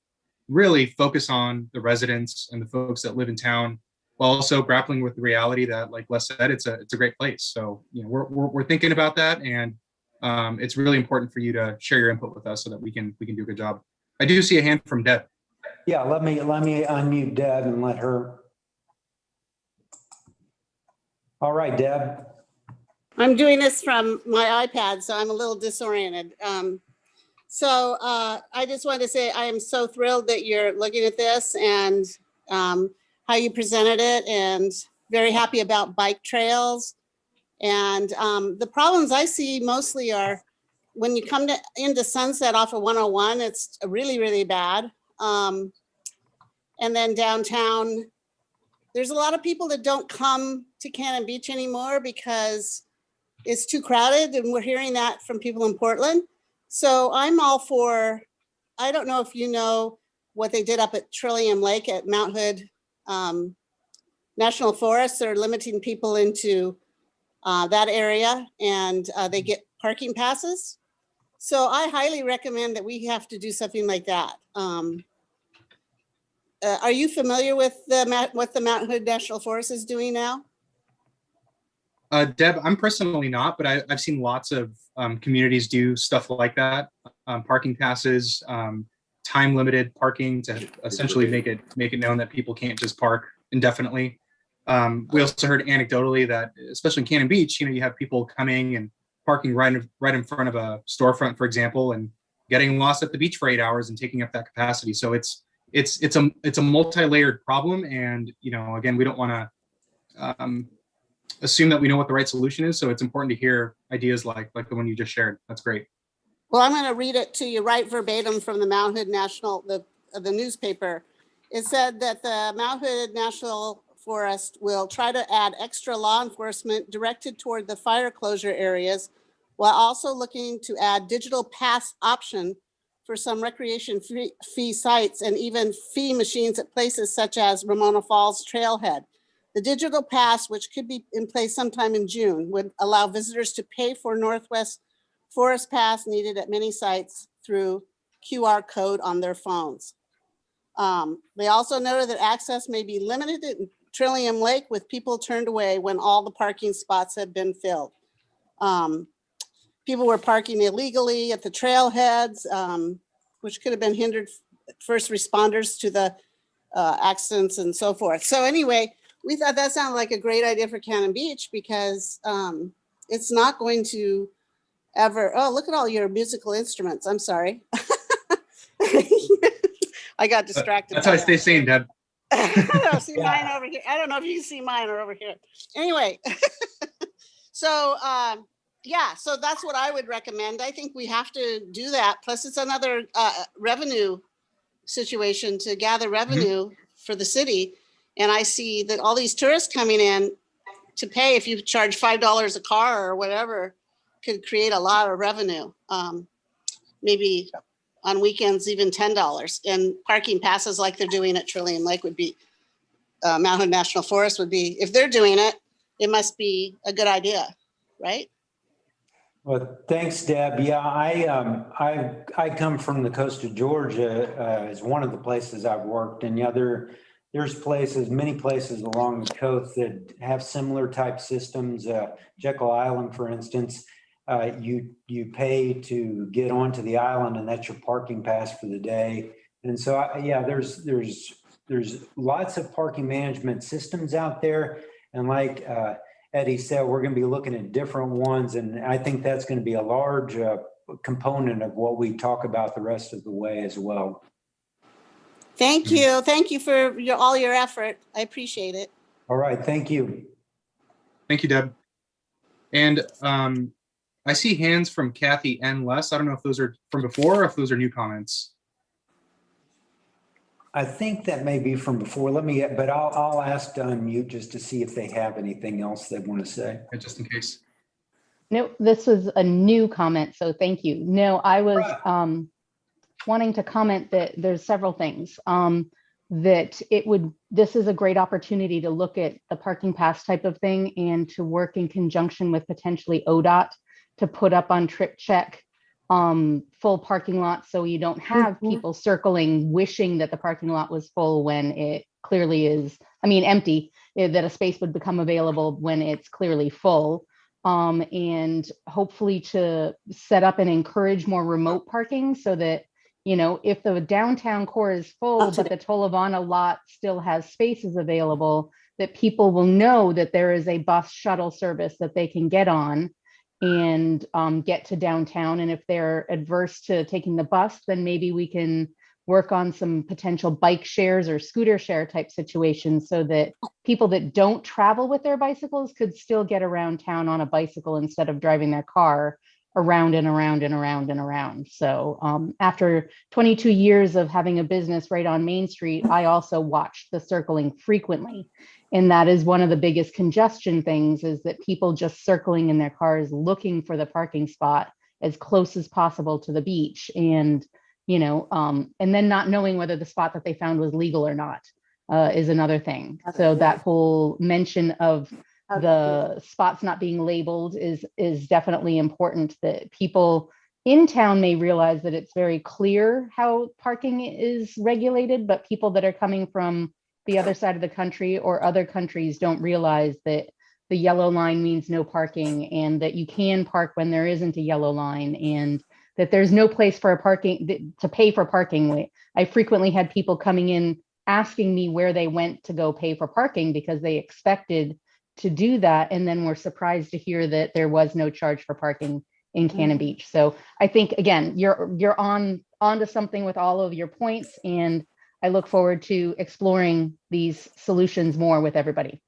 really focus on the residents and the folks that live in town, while also grappling with the reality that, like Les said, it's a great place. So, you know, we're thinking about that, and it's really important for you to share your input with us so that we can do a good job. I do see a hand from Deb. Yeah, let me unmute Deb and let her. All right, Deb. I'm doing this from my iPad, so I'm a little disoriented. So I just wanted to say I am so thrilled that you're looking at this and how you presented it, and very happy about bike trails. And the problems I see mostly are when you come into Sunset off of 101, it's really, really bad. And then downtown, there's a lot of people that don't come to Cannon Beach anymore because it's too crowded, and we're hearing that from people in Portland. So I'm all for, I don't know if you know what they did up at Trillium Lake at Mount Hood National Forest. They're limiting people into that area, and they get parking passes. So I highly recommend that we have to do something like that. Are you familiar with what the Mount Hood National Forest is doing now? Deb, I'm personally not, but I've seen lots of communities do stuff like that. Parking passes, time limited parking to essentially make it known that people can't just park indefinitely. We also heard anecdotally that, especially in Cannon Beach, you know, you have people coming and parking right in front of a storefront, for example, and getting lost at the beach for 8 hours and taking up that capacity. So it's a multi-layered problem, and you know, again, we don't want to assume that we know what the right solution is. So it's important to hear ideas like the one you just shared. That's great. Well, I'm going to read it to you right verbatim from the Mount Hood National, the newspaper. It said that the Mount Hood National Forest will try to add extra law enforcement directed toward the fire closure areas, while also looking to add digital pass option for some recreation fee sites, and even fee machines at places such as Ramona Falls Trailhead. The digital pass, which could be in place sometime in June, would allow visitors to pay for Northwest Forest Pass needed at many sites through QR code on their phones. They also noted that access may be limited at Trillium Lake, with people turned away when all the parking spots had been filled. People were parking illegally at the trailheads, which could have been hindered first responders to the accidents and so forth. So anyway, we thought that sounded like a great idea for Cannon Beach, because it's not going to ever, oh, look at all your musical instruments. I'm sorry. I got distracted. That's how I stay sane, Deb. I don't see mine over here. I don't know if you can see mine or over here. Anyway, so yeah, so that's what I would recommend. I think we have to do that. Plus, it's another revenue situation to gather revenue for the city. And I see that all these tourists coming in to pay, if you charge $5 a car or whatever, could create a lot of revenue. Maybe on weekends, even $10. And parking passes like they're doing at Trillium Lake would be, Mount Hood National Forest would be, if they're doing it, it must be a good idea, right? Well, thanks, Deb. Yeah, I come from the coast of Georgia as one of the places I've worked, and yeah, there's places, many places along the coast that have similar type systems. Jekyll Island, for instance, you pay to get onto the island, and that's your parking pass for the day. And so, yeah, there's lots of parking management systems out there, and like Eddie said, we're going to be looking at different ones, and I think that's going to be a large component of what we talk about the rest of the way as well. Thank you. Thank you for all your effort. I appreciate it. All right, thank you. Thank you, Deb. And I see hands from Kathy and Les. I don't know if those are from before or if those are new comments. I think that may be from before. But I'll ask to unmute just to see if they have anything else they want to say. Just in case. No, this was a new comment, so thank you. No, I was wanting to comment that there's several things. This is a great opportunity to look at the parking pass type of thing and to work in conjunction with potentially ODOT to put up on Trip Check full parking lots, so you don't have people circling wishing that the parking lot was full when it clearly is, empty, that a space would become available when it's clearly full. And hopefully to set up and encourage more remote parking so that, if the downtown core is full, but the Tolovana lot still has spaces available, that people will know that there is a bus shuttle service that they can get on and get to downtown. And if they're adverse to taking the bus, then maybe we can work on some potential bike shares or scooter share type situations so that people that don't travel with their bicycles could still get around town on a bicycle instead of driving their car around and around and around and around. So after 22 years of having a business right on Main Street, I also watched the circling frequently. And that is one of the biggest congestion things, is that people just circling in their cars looking for the parking spot as close as possible to the beach. And, and then not knowing whether the spot that they found was legal or not is another thing. So that whole mention of the spots not being labeled is definitely important, that people in town may realize that it's very clear how parking is regulated, but people that are coming from the other side of the country or other countries don't realize that the yellow line means no parking, and that you can park when there isn't a yellow line, and that there's no place for to pay for parking. I frequently had people coming in asking me where they went to go pay for parking because they expected to do that, and then were surprised to hear that there was no charge for parking in Cannon Beach. So I think, again, you're onto something with all of your points, and I look forward to exploring these solutions more with everybody.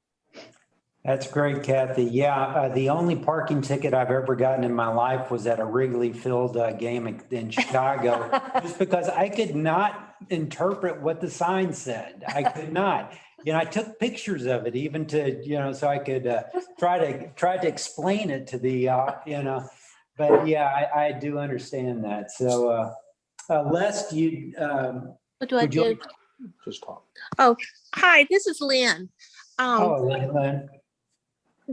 That's great, Kathy. Yeah, the only parking ticket I've ever gotten in my life was at a Wrigley-filled game in Chicago, just because I could not interpret what the sign said. I could not. I took pictures of it even to, so I could try to explain it to the, but yeah, I do understand that. So, Les, What do I do? Just talk. Oh, hi, this is Lynn. Lynn.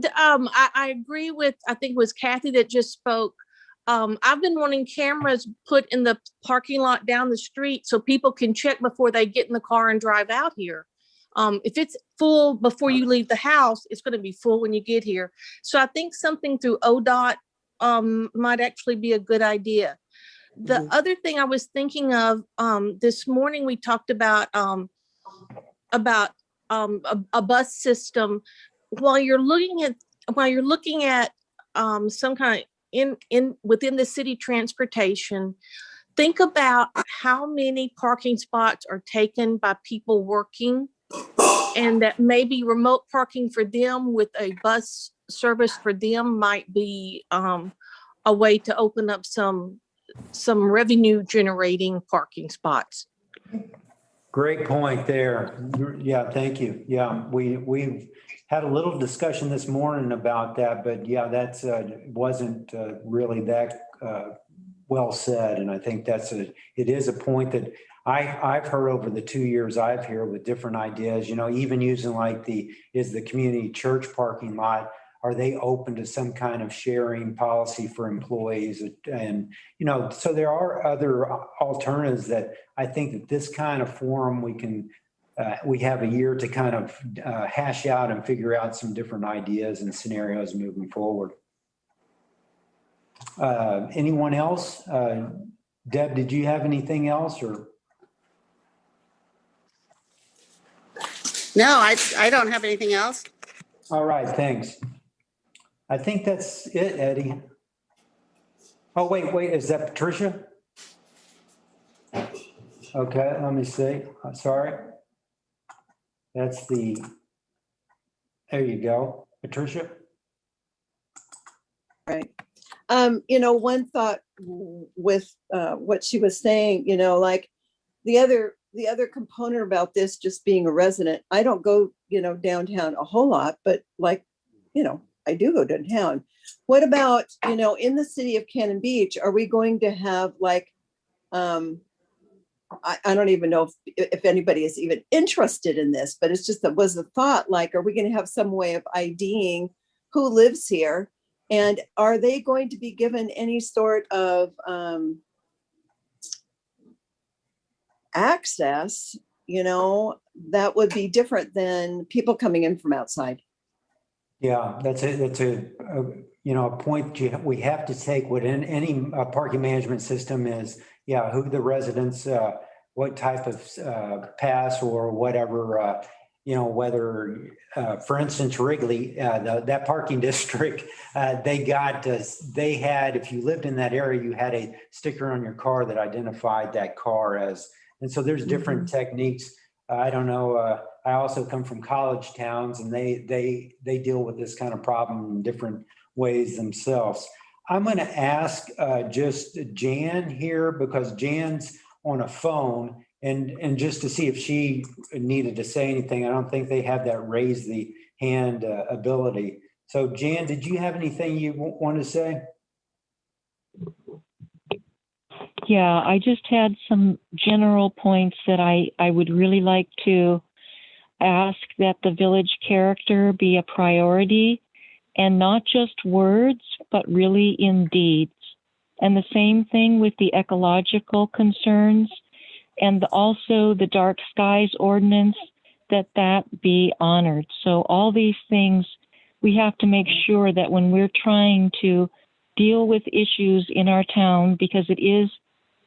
I agree with, I think it was Kathy that just spoke. I've been wanting cameras put in the parking lot down the street so people can check before they get in the car and drive out here. If it's full before you leave the house, it's going to be full when you get here. So I think something through ODOT might actually be a good idea. The other thing I was thinking of, this morning we talked about a bus system. While you're looking at some kind of within the city transportation, think about how many parking spots are taken by people working, and that maybe remote parking for them with a bus service for them might be a way to open up some revenue generating parking spots. Great point there. Yeah, thank you. Yeah, we've had a little discussion this morning about that, but yeah, that's wasn't really that well said. And I think it is a point that I've heard over the 2 years I've here with different ideas, even using like the community church parking lot. are they open to some kind of sharing policy for employees? And, you know, so there are other alternatives that I think that this kind of forum, we have a year to kind of hash out and figure out some different ideas and scenarios moving forward. Anyone else? Deb, did you have anything else or? No, I don't have anything else. All right, thanks. I think that's it, Eddie. Oh, wait, is that Patricia? Okay, let me see. Sorry. That's there you go, Patricia. Right. You know, one thought with what she was saying, you know, like the other component about this just being a resident, I don't go, you know, downtown a whole lot, but like, you know, I do go downtown. What about, you know, in the city of Cannon Beach, are we going to have like, I don't even know if anybody is even interested in this, but it's just that was the thought, like, are we going to have some way of IDing who lives here? And are they going to be given any sort of access, you know, that would be different than people coming in from outside? Yeah, that's a you know, a point we have to take within any parking management system is, yeah, who the residents, what type of pass or whatever, you know, whether, for instance, Wrigley, that parking district, they had, if you lived in that area, you had a sticker on your car that identified that car as, and so there's different techniques. I don't know. I also come from college towns, and they deal with this kind of problem in different ways themselves. I'm going to ask just Jan here, because Jan's on a phone, and just to see if she needed to say anything. I don't think they have that raise the hand ability. So Jan, did you have anything you want to say? Yeah, I just had some general points that I would really like to ask that the village character be a priority, and not just words, but really in deeds. And the same thing with the ecological concerns, and also the dark skies ordinance, that be honored. So all these things, we have to make sure that when we're trying to deal with issues in our town, because it is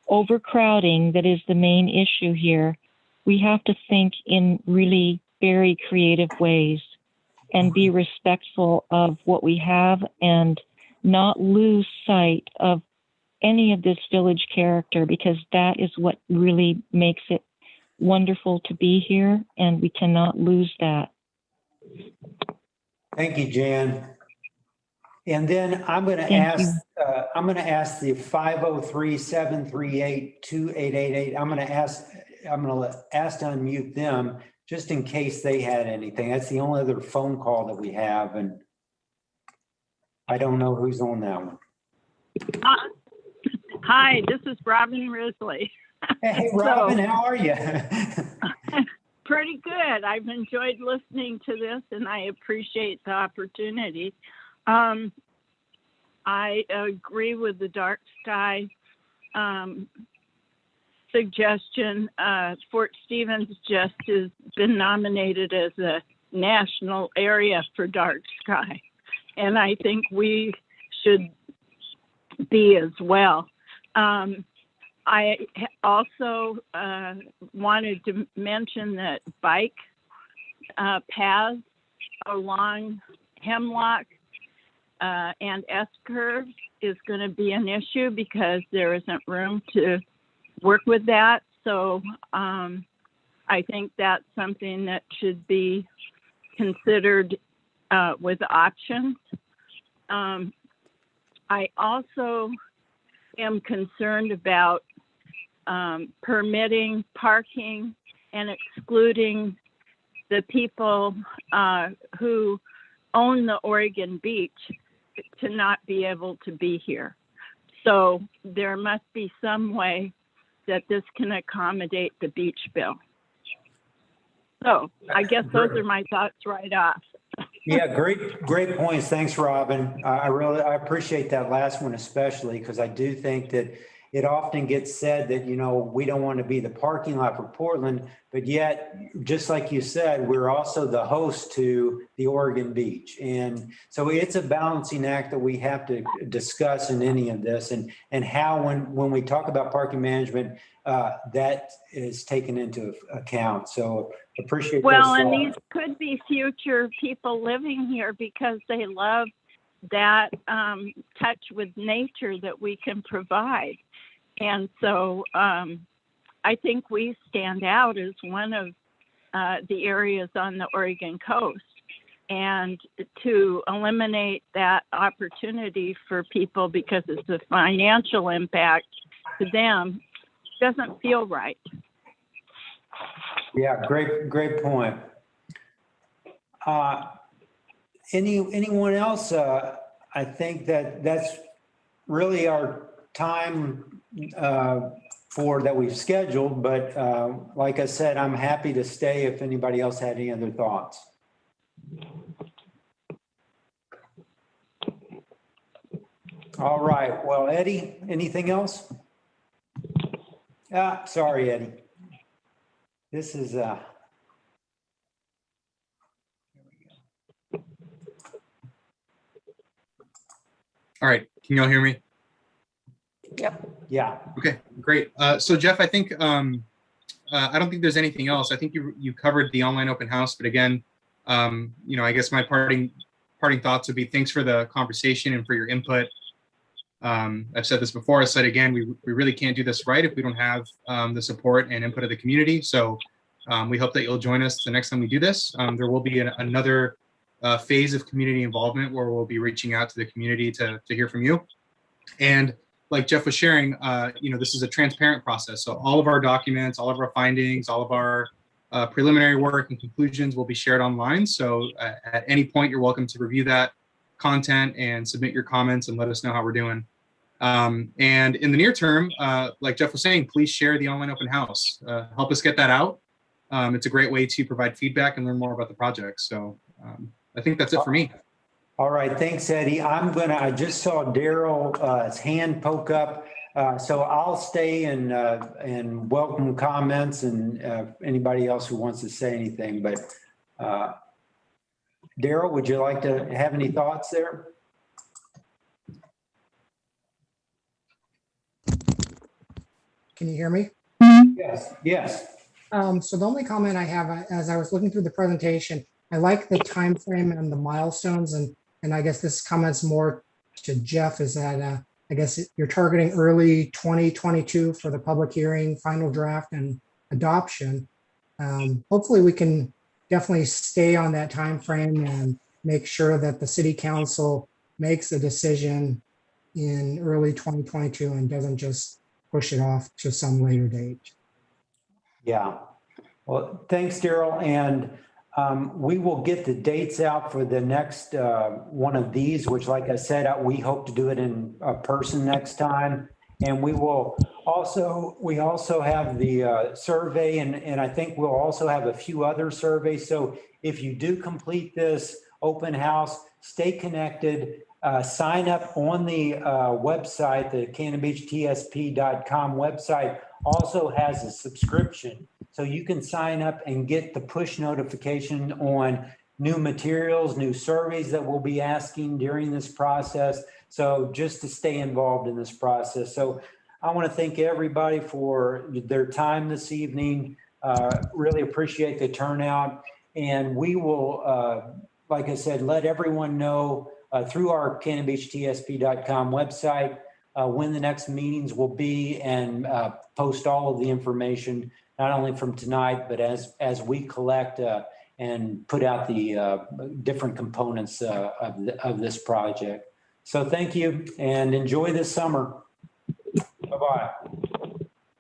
overcrowding that is the main issue here, we have to think in really very creative ways and be respectful of what we have and not lose sight of any of this village character, because that is what really makes it wonderful to be here, and we cannot lose that. Thank you, Jan. And then I'm going to ask the 503-738-2888. I'm going to ask to unmute them just in case they had anything. That's the only other phone call that we have, and I don't know who's on that one. Hi, this is Robin Risley. Hey, Robin, how are you? Pretty good. I've enjoyed listening to this, and I appreciate the opportunity. I agree with the dark sky suggestion. Fort Stevens just has been nominated as a national area for dark sky, and I think we should be as well. I also wanted to mention that bike paths along Hemlock and S-curve is going to be an issue because there isn't room to work with that. So I think that's something that should be considered with options. I also am concerned about permitting parking and excluding the people who own the Oregon Beach to not be able to be here. So there must be some way that this can accommodate the beach bill. So I guess those are my thoughts right off. Yeah, great points. Thanks, Robin. I appreciate that last one especially because I do think that it often gets said that, we don't want to be the parking lot for Portland, but yet, just like you said, we're also the host to the Oregon Beach. And so it's a balancing act that we have to discuss in any of this and how when we talk about parking management, that is taken into account. So appreciate Well, those and thoughts. these could be future people living here because they love that touch with nature that we can provide. And so I think we stand out as one of the areas on the Oregon coast. And to eliminate that opportunity for people because it's a financial impact to them doesn't feel right. Yeah, great point. Anyone else? I think that's really our time for that we've scheduled, but like I said, I'm happy to stay if anybody else had any other thoughts. All right, well, Eddie, anything else? Sorry, Eddie. This is All right, can y'all hear me? Yep. Yeah. Okay, great. So Jeff, I think I don't think there's anything else. I think you covered the online open house, but again, I guess my parting thoughts would be thanks for the conversation and for your input. I've said this before. I said again, we really can't do this right if we don't have the support and input of the community. So we hope that you'll join us the next time we do this. There will be another phase of community involvement where we'll be reaching out to the community to hear from you. And like Jeff was sharing, this is a transparent process. So all of our documents, all of our findings, all of our preliminary work and conclusions will be shared online. So at any point, you're welcome to review that content and submit your comments and let us know how we're doing. And in the near term, like Jeff was saying, please share the online open house. Help us get that out. It's a great way to provide feedback and learn more about the project. So I think that's it for me. All right, thanks, Eddie. I just saw Daryl's hand poke up. So I'll stay and welcome comments and anybody else who wants to say anything. But Daryl, would you like to have any thoughts there? Can you hear me? Yes. So the only comment I have, as I was looking through the presentation, I like the time frame and the milestones, and I guess this comment's more to Jeff, is that I guess you're targeting early 2022 for the public hearing, final draft, and adoption. Hopefully we can definitely stay on that time frame and make sure that the city council makes a decision in early 2022 and doesn't just push it off to some later date. Yeah. Well, thanks, Daryl. And we will get the dates out for the next one of these, which, like I said, we hope to do it in person next time. And we also have the survey, and I think we'll also have a few other surveys. So if you do complete this open house, stay connected, sign up on the website. The CanonBeachTSP.com website also has a subscription. So you can sign up and get the push notification on new materials, new surveys that we'll be asking during this process. So just to stay involved in this process. So I want to thank everybody for their time this evening. Really appreciate the turnout. And we will, like I said, let everyone know through our CanonBeachTSP.com website when the next meetings will be, and post all of the information, not only from tonight, but as we collect and put out the different components of this project. So thank you and enjoy this summer. Bye-bye.